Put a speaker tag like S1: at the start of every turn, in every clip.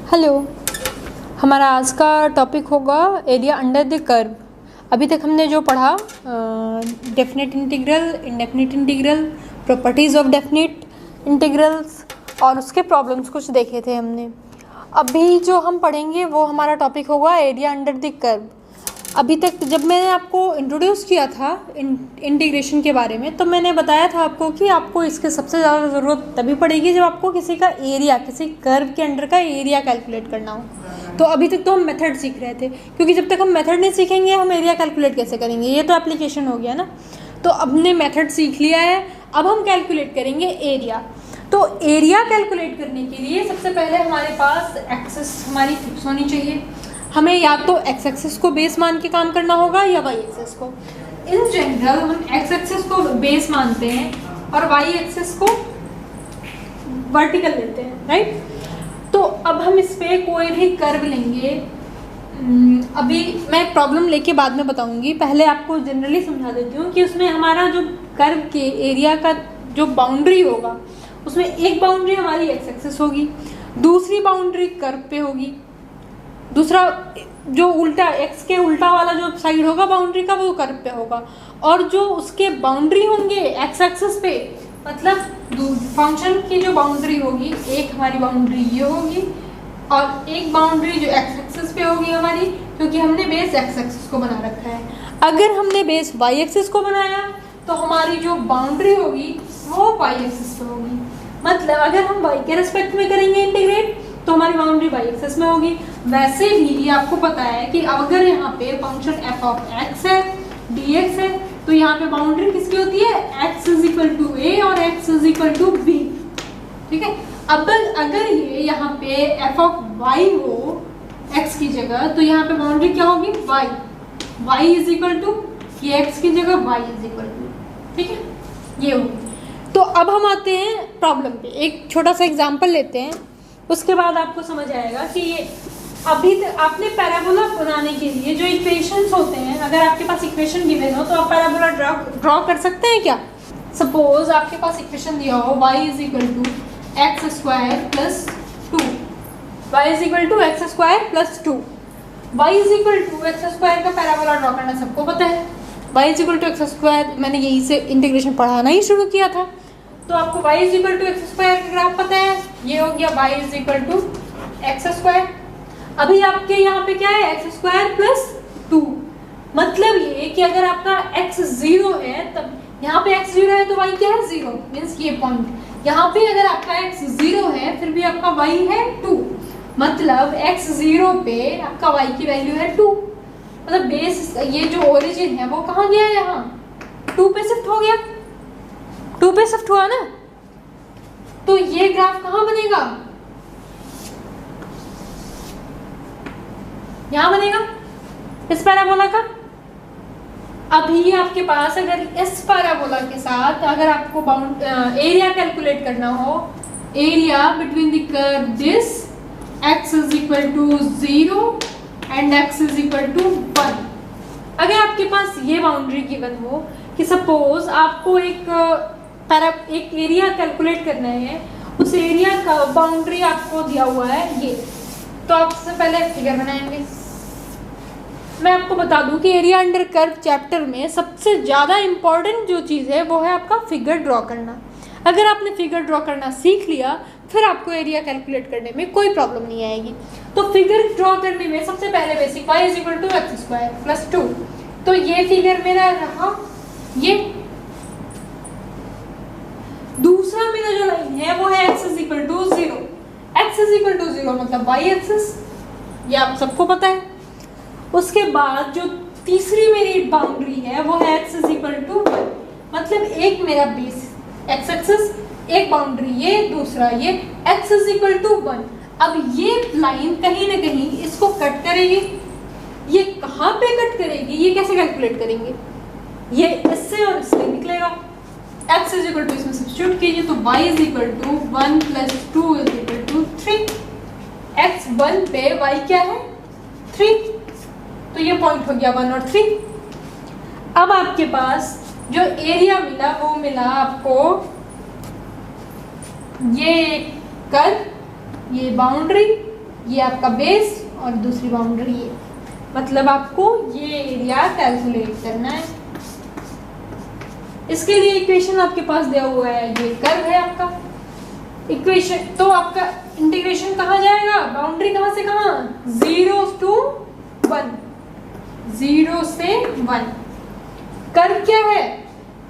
S1: Hello. हमारा आज का टॉपिक होगा एरिया अंडर द कर्व। अभी तक हमने जो पढ़ा definite integral, indefinite integral, properties of definite integrals और उसके प्रॉब्लम्स कुछ देखे थे हमने। अभी जो हम पढ़ेंगे वो हमारा टॉपिक होगा एरिया अंडर द कर्व। अभी तक जब मैंने आपको इंट्रोड्यूस किया था इंटीग्रेशन के बारे में, तो मैंने बताया था आपको कि आपको इसके सबसे ज़्यादा ज़रूरत तभी पड़ेगी जब आपको किसी का एरिया, किसी कर्व के अंडर का एरिया कैलकुलेट करना हो। तो अभी तक तो हम मेथड सीख रहे थे, क्योंकि जब तक हम मेथड नहीं सीखेंगे हम एरिया कैलकुलेट कैसे करेंगे। ये तो एप्लीकेशन हो गया ना। तो अब हमने मेथड सीख लिया है, अब हम कैलकुलेट करेंगे एरिया। तो एरिया कैलकुलेट करने के लिए सबसे पहले हमारे पास एक्सिस हमारी फिक्स होनी चाहिए। हमें या तो एक्स एक्सिस को बेस मान के काम करना होगा या वाई एक्सिस को। इन जनरल हम एक्स एक्सिस को बेस मानते हैं और वाई एक्सिस को वर्टिकल लेते हैं, राइट। तो अब हम इस पे कोई भी कर्व लेंगे। अभी मैं प्रॉब्लम लेके बाद में बताऊंगी, पहले आपको जनरली समझा देती हूँ कि उसमें हमारा जो कर्व के एरिया का जो बाउंड्री होगा उसमें एक बाउंड्री हमारी एक्स एक्सिस होगी, दूसरी बाउंड्री कर्व पे होगी, दूसरा जो उल्टा एक्स के उल्टा वाला जो साइड होगा बाउंड्री का वो कर्व पे होगा, और जो उसके बाउंड्री होंगे एक्स एक्सिस पे, मतलब फंक्शन की जो बाउंड्री होगी, एक हमारी बाउंड्री ये होगी और एक बाउंड्री जो एक्स एक्सिस पे होगी हमारी, क्योंकि हमने बेस एक्स एक्सिस को बना रखा है। अगर हमने बेस वाई एक्सिस को बनाया तो हमारी जो बाउंड्री होगी वो वाई एक्सिस पे होगी। मतलब अगर हम वाई के रेस्पेक्ट में करेंगे इंटीग्रेट तो हमारी बाउंड्री वाई एक्सिस में होगी। वैसे भी ये आपको पता है कि अगर यहाँ पे फंक्शन एफ ऑफ एक्स है, डी एक्स है, तो यहाँ पे बाउंड्री किसकी होती है, X is equal to A और X is equal to B, ठीक है। अब अगर ये यहाँ पे एफ ऑफ वाई हो एक्स की जगह, तो यहाँ पे बाउंड्री क्या होगी, Y, Y is equal to ये एक्स की जगह वाई इज इक्वल टू, ठीक है, ये होगी। तो अब हम आते हैं प्रॉब्लम पे, एक छोटा सा एग्जाम्पल लेते हैं, उसके बाद आपको समझ आएगा कि ये अभी तक आपने पैराबोला बनाने के लिए जो इक्वेशंस होते हैं, अगर आपके पास इक्वेशन गिवन हो तो आप पैराबोला ड्रॉ कर सकते हैं क्या। सपोज आपके पास इक्वेशन दिया हो y is equal to X square plus 2, Y is equal to X square plus 2। Y is equal to X square का पैराबोला ड्रॉ करना सबको पता है। Y is equal to X square मैंने यहीं से इंटीग्रेशन पढ़ाना ही शुरू किया था, तो आपको y is equal to X square का ग्राफ पता है, ये हो गया y is equal to X square. अभी आपके यहाँ पे क्या है, एक्स स्क्वायर प्लस 2, मतलब ये कि अगर आपका x 0 है तब यहाँ पे x 0 है तो y क्या है, 0, मीन्स ये पॉइंट। यहाँ पे अगर आपका x 0 है फिर भी आपका y है 2, मतलब x 0 पे आपका y की वैल्यू है 2, मतलब बेस ये जो ओरिजिन है वो कहाँ गया, यहाँ 2 पे शिफ्ट हो गया, 2 पे शिफ्ट हुआ ना। तो ये ग्राफ कहाँ बनेगा, यहाँ बनेगा, इस पैराबोला का। अभी आपके पास अगर इस पैराबोला के साथ अगर आपको एरिया कैलकुलेट करना हो, area between the curve this x is equal to 0 and x is equal to 1, अगर आपके पास ये बाउंड्री गिवन हो कि सपोज आपको एक एरिया कैलकुलेट करना है, उस एरिया का बाउंड्री आपको दिया हुआ है ये, तो आप सबसे पहले फिगर बनाएंगे। मैं आपको बता दूं कि एरिया अंडर कर्व चैप्टर में सबसे ज़्यादा इम्पॉर्टेंट जो चीज़ है वो है आपका फिगर ड्रॉ करना। अगर आपने फिगर ड्रॉ करना सीख लिया फिर आपको एरिया कैलकुलेट करने में कोई प्रॉब्लम नहीं आएगी। तो फिगर ड्रॉ करने में सबसे पहले basic y is equal to X square plus 2, तो ये फिगर मेरा रहा ये। दूसरा मेरा जो लाइन है वो है x is equal to 0, x is equal to 0 मतलब y एक्सिस, ये आप सबको पता है। उसके बाद जो तीसरी मेरी बाउंड्री है वो है x इज इक्वल टू 1, मतलब एक मेरा बेस x एक्सिस, एक बाउंड्री ये, दूसरा ये, x इज इक्वल टू 1। अब ये लाइन कहीं ना कहीं इसको कट करेगी, ये कहाँ पे कट करेगी, ये कैसे कैलकुलेट करेंगे, ये इससे और इससे निकलेगा। x इज इक्वल टू इसमें सब्स्टिट्यूट कीजिए तो y is equal to 1 plus 2 is equal to 3, x 1 पे y क्या है 3, तो ये पॉइंट हो गया 1 और 3। अब आपके पास जो एरिया मिला वो मिला आपको ये कर्व, ये बाउंड्री, ये आपका बेस और दूसरी बाउंड्री ये, मतलब आपको ये एरिया कैलकुलेट करना है। इसके लिए इक्वेशन आपके पास दिया हुआ है, ये कर्व है आपका इक्वेशन। तो आपका इंटीग्रेशन कहाँ जाएगा, बाउंड्री कहाँ से कहाँ, 0 to 1, 0 से 1। कर्व क्या है,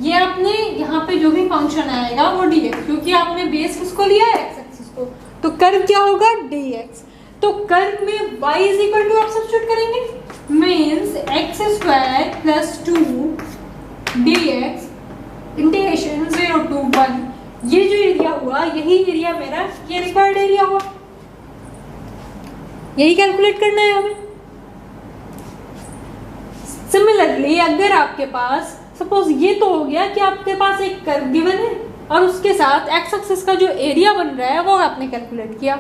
S1: ये आपने यहाँ पे जो भी फंक्शन आएगा वो dx, क्योंकि आपने बेस किसको लिया है, x एक्सिस को, तो कर्व क्या होगा dx। तो कर्व में y इज इक्वल टू आप सब्स्टिट्यूट करेंगे, means x square plus 2 dx integration 0 to 1। ये जो एरिया हुआ, यही एरिया मेरा ये रिक्वायर्ड एरिया हुआ, यही कैलकुलेट करना है हमें। सिमिलरली अगर आपके पास सपोज ये तो हो गया कि आपके पास एक कर्व गिवन है और उसके साथ एक्स एक्सिस का जो एरिया बन रहा है वो आपने कैलकुलेट किया।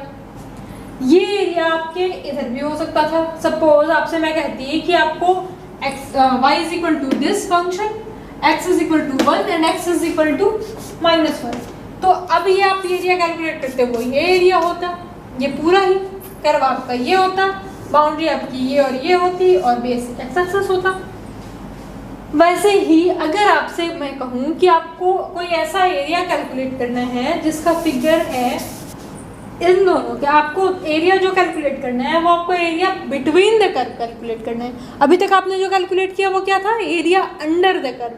S1: ये एरिया आपके इधर भी हो सकता था। सपोज आपसे मैं कहती कि आपको y is equal to this function, x is equal to 1 and x is equal to -1। तो अब ये आप एरिया कैलकुलेट करते हो, ये एरिया होता, ये पूरा ही कर्व आपका ये होता, बाउंड्री आपकी ये और ये होती और बेस एक्स एक्सिस होता। वैसे ही अगर आपसे मैं कहूँ कि आपको कोई ऐसा एरिया कैलकुलेट करना है जिसका फिगर है इन दोनों के, आपको एरिया जो कैलकुलेट करना है वो आपको area between the curve calculate करना है। अभी तक आपने जो कैलकुलेट किया वो क्या था, एरिया अंडर द कर्व,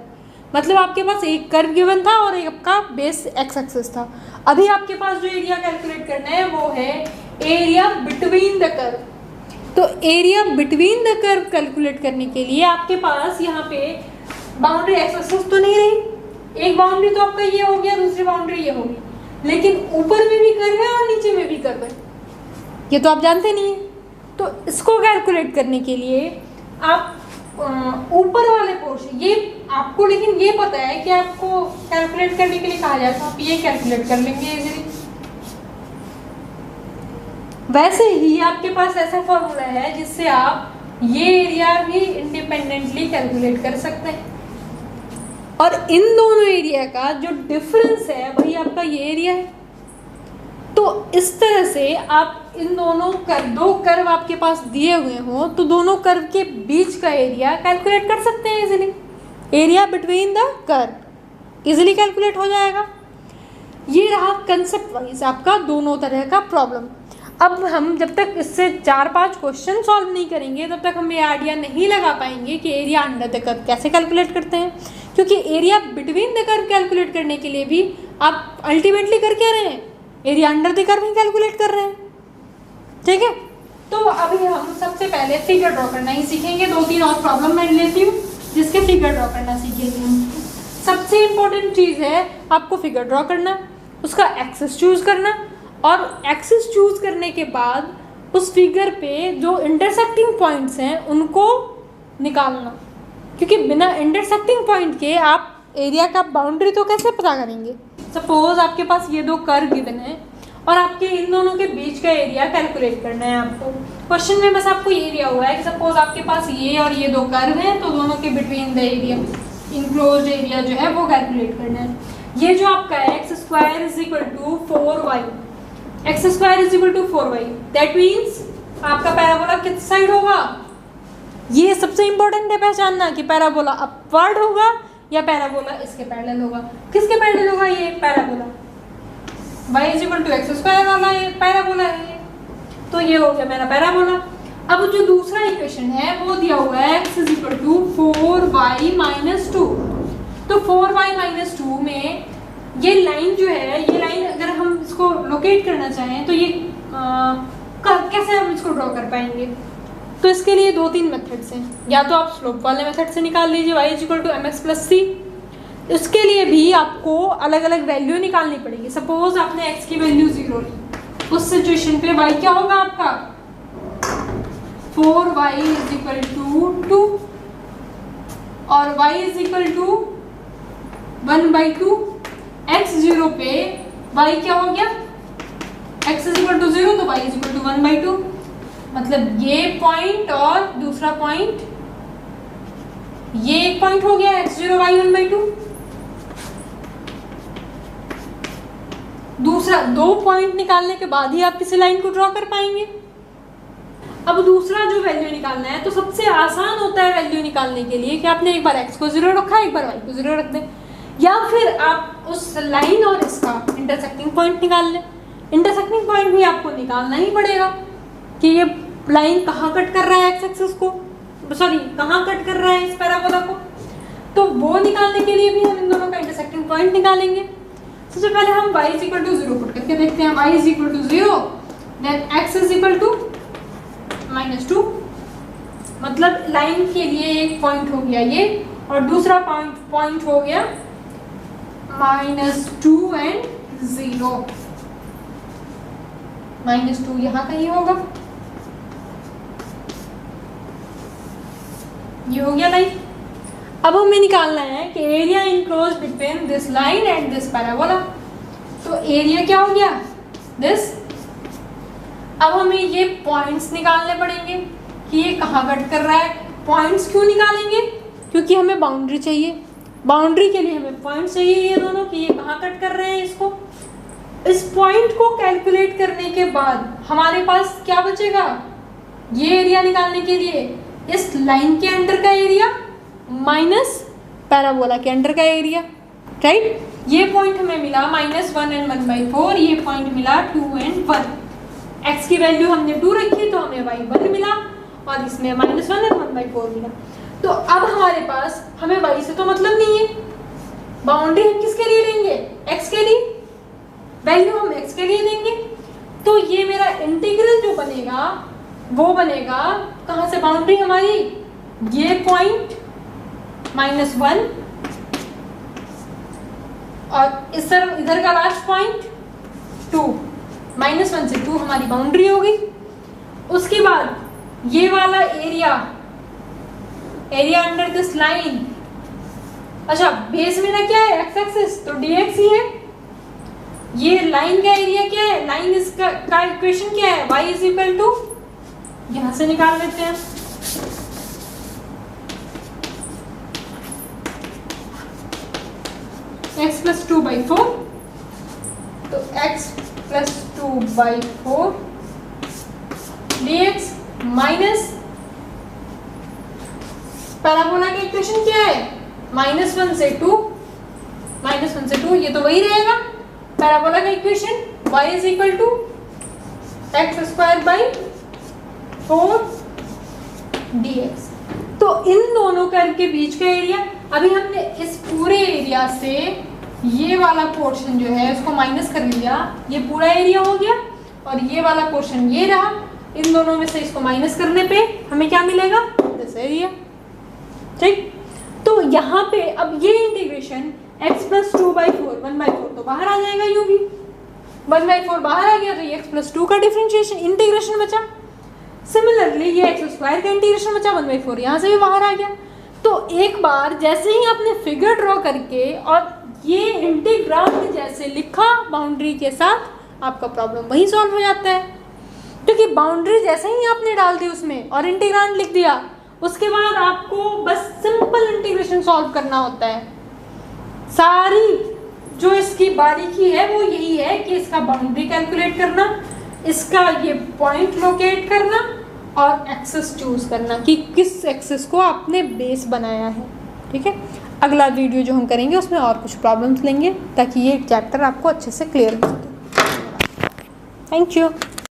S1: मतलब आपके पास एक कर्व गिवन था और एक आपका बेस एक्स एक्सिस था। अभी आपके पास जो एरिया कैलकुलेट करना है वो है एरिया बिटवीन द कर्व। तो area between the curve calculate करने के लिए आपके पास यहाँ पे बाउंड्री एक्स एक्सिस तो नहीं रही, एक बाउंड्री तो आपका ये हो गया, दूसरी बाउंड्री ये होगी, लेकिन ऊपर में भी कर्व है और नीचे में भी कर्व है, ये तो आप जानते नहीं है। तो इसको कैलकुलेट करने के लिए आप ऊपर वाले पोर्शन, ये आपको लेकिन ये पता है कि आपको कैलकुलेट करने के लिए कहा जाए तो आप ये कैलकुलेट कर लेंगे इजीली। वैसे ही आपके पास ऐसा फॉर्मूला है जिससे आप ये एरिया भी इंडिपेंडेंटली कैलकुलेट कर सकते हैं, और इन दोनों एरिया का जो डिफरेंस है वही आपका ये एरिया है। तो इस तरह से आप इन दोनों दो कर्व आपके पास दिए हुए हों तो दोनों कर्व के बीच का एरिया कैलकुलेट कर सकते हैं easily. Area between the curve easily calculate हो जाएगा। ये रहा कंसेप्ट वाइज आपका दोनों तरह का प्रॉब्लम। अब हम जब तक इससे 4-5 क्वेश्चन सॉल्व नहीं करेंगे तब तक हम ये आइडिया नहीं लगा पाएंगे कि एरिया अंडर द कर्व कैसे कैलकुलेट करते हैं, क्योंकि area between the curve calculate करने के लिए भी आप अल्टीमेटली कर क्या रहे हैं, area under the curve he calculate कर रहे हैं। ठीक है, तो अभी हम सबसे पहले फिगर ड्रॉ करना ही सीखेंगे। 2-3 और प्रॉब्लम मैं लेती हूँ जिसके फिगर ड्रॉ करना सीखेंगे हम। सबसे इम्पोर्टेंट चीज़ है आपको फिगर ड्रॉ करना, उसका एक्सिस चूज करना, और एक्सिस चूज करने के बाद उस फिगर पे जो इंटरसेक्टिंग पॉइंट्स हैं उनको निकालना, क्योंकि बिना इंटरसेक्टिंग पॉइंट के आप एरिया का बाउंड्री तो कैसे पता करेंगे। सपोज आपके पास ये दो कर्व गिवन है और आपके इन दोनों के बीच का एरिया कैलकुलेट करना है आपको। क्वेश्चन में बस आपको ये दिया हुआ है कि सपोज आपके पास ये और ये दो कर्व हैं तो दोनों के between the area, enclosed area जो है वो कैलकुलेट करना है। ये जो आपका है X square is equal to 4y, X square is equal to 4y, that means आपका पैराबोला किस साइड होगा, ये सबसे इंपॉर्टेंट है पहचानना कि पैराबोला अपवर्ड होगा या पैराबोला इसके पैरेलल होगा। किसके पैरेलल होगा, ये parabola y is equal to X square वाला ये पैराबोला है, तो ये हो गया मेरा पैराबोला। अब जो दूसरा इक्वेशन है वो दिया हुआ है x is equal to 4y minus 2। तो 4y माइनस 2 में ये लाइन जो है, ये लाइन अगर हम इसको लोकेट करना चाहें तो ये कैसे हम इसको ड्रॉ कर पाएंगे। तो इसके लिए 2-3 मेथड्स हैं, या तो आप स्लोप वाले मेथड से निकाल लीजिए y is equal to mx plus c। इसके लिए भी आपको अलग अलग वैल्यू निकालनी पड़ेगी। सपोज आपने x की वैल्यू 0 ली, उस सिचुएशन पे y क्या होगा आपका 4y इज इक्वल टू 2 और y is equal to 1/2। x0 पे y क्या हो गया, x इज इक्वल टू 0 तो y इज इक्वल टू 1/2, मतलब ये पॉइंट और दूसरा पॉइंट, ये एक पॉइंट हो गया x0 y 1/2। दूसरा 2 पॉइंट निकालने के बाद ही आप किसी लाइन को ड्रॉ कर पाएंगे। अब दूसरा जो वैल्यू निकालना है तो सबसे आसान होता है वैल्यू निकालने के लिए कि आपने एक बार x को 0 रखा, एक बार y को 0 रख दें, या फिर आप उस लाइन और इसका इंटरसेक्टिंग पॉइंट निकाल लें। इंटरसेक्टिंग पॉइंट भी आपको निकालना ही पड़ेगा कि ये लाइन कहाँ कट कर रहा है एक्स एक्सिस को, सॉरी कहाँ कट कर रहा है इस पैराबोला को। तो वो निकालने के लिए भी हम इन दोनों का इंटरसेक्टिंग पॉइंट निकालेंगे। सबसे पहले हम y is equal to 0 put करके देखते हैं। y is equal to 0, then x is equal to -2, मतलब लाइन के लिए एक पॉइंट हो गया ये, और दूसरा पॉइंट हो गया -2 एंड 0। -2 यहाँ कहीं होगा, ये हो गया लाइन। अब हमें निकालना है कि area enclose between this line and this parabola. तो एरिया क्या हो गया, दिस। अब हमें ये पॉइंट्स निकालने पड़ेंगे कि ये कहाँ कट कर रहा है। पॉइंट्स क्यों निकालेंगे, क्योंकि हमें बाउंड्री चाहिए। बाउंड्री के लिए हमें पॉइंट्स चाहिए ये दोनों कि ये कहाँ कट कर रहे हैं इसको। इस पॉइंट को कैलकुलेट करने के बाद हमारे पास क्या बचेगा, ये एरिया निकालने के लिए इस लाइन के अंडर का एरिया माइनस पैराबोला के अंडर का एरिया, राइट। ये पॉइंट हमें मिला -1 एंड 1/4, ये पॉइंट मिला 2 एंड 1। x की वैल्यू हमने 2 रखी तो हमें y 1 मिला, और इसमें -1 एंड 1/4 मिला। तो अब हमारे पास, हमें y से तो मतलब नहीं है, बाउंड्री हम किसके लिए लेंगे, x के लिए, वैल्यू हम x के लिए देंगे। तो ये मेरा इंटीग्रल जो बनेगा वो बनेगा कहाँ से, बाउंड्री हमारी ये पॉइंट -1 और इस तरफ इधर का लास्ट पॉइंट 2, -1 से 2 हमारी बाउंड्री हो गई। उसके बाद ये वाला एरिया अंडर दिस लाइन, अच्छा बेस मेरा क्या है x एक्सिस, तो dx ही है। ये लाइन का एरिया क्या है, लाइन इसका इक्वेशन क्या है, y इज इक्वल टू, यहां से निकाल लेते हैं, x + 2/4, तो x + 2/4 dx माइनस पैराबोला का इक्वेशन क्या है, -1 से 2, -1 से 2, ये तो वही रहेगा पैराबोला का equation, y is equal to x² 4 dx। तो इन दोनों कर्व के बीच का एरिया, अभी हमने इस पूरे एरिया से ये वाला पोर्शन जो है उसको माइनस कर लिया, ये पूरा एरिया हो गया, और ये वाला पोर्शन ये रहा। इन दोनों में से इसको माइनस करने पे हमें क्या मिलेगा, दिस एरिया, ठीक। तो यहाँ पे अब ये इंटीग्रेशन x + 2/4, 1/4 तो बाहर आ जाएगा, यूं भी 1/4 बाहर आ गया, तो ये x + 2 का डिफरेंशिएशन इंटीग्रेशन बचा। सिमिलरली ये x² का इंटीग्रेशन बचा, 1/4 यहाँ से भी बाहर आ गया। तो एक बार जैसे ही आपने फिगर ड्रॉ करके और ये इंटीग्रांड जैसे लिखा बाउंड्री के साथ, आपका प्रॉब्लम वहीं सॉल्व हो जाता है, क्योंकि बाउंड्री जैसे ही आपने डाल दी उसमें और इंटीग्रांड लिख दिया, उसके बाद आपको बस सिंपल इंटीग्रेशन सॉल्व करना होता है। सारी जो इसकी बारीकी है वो यही है कि इसका बाउंड्री कैलकुलेट करना, इसका ये पॉइंट लोकेट करना, और एक्सिस चूज करना कि किस एक्सिस को आपने बेस बनाया है, ठीक है। अगला वीडियो जो हम करेंगे उसमें और कुछ प्रॉब्लम्स लेंगे ताकि ये चैप्टर आपको अच्छे से क्लियर हो जाए। Thank you.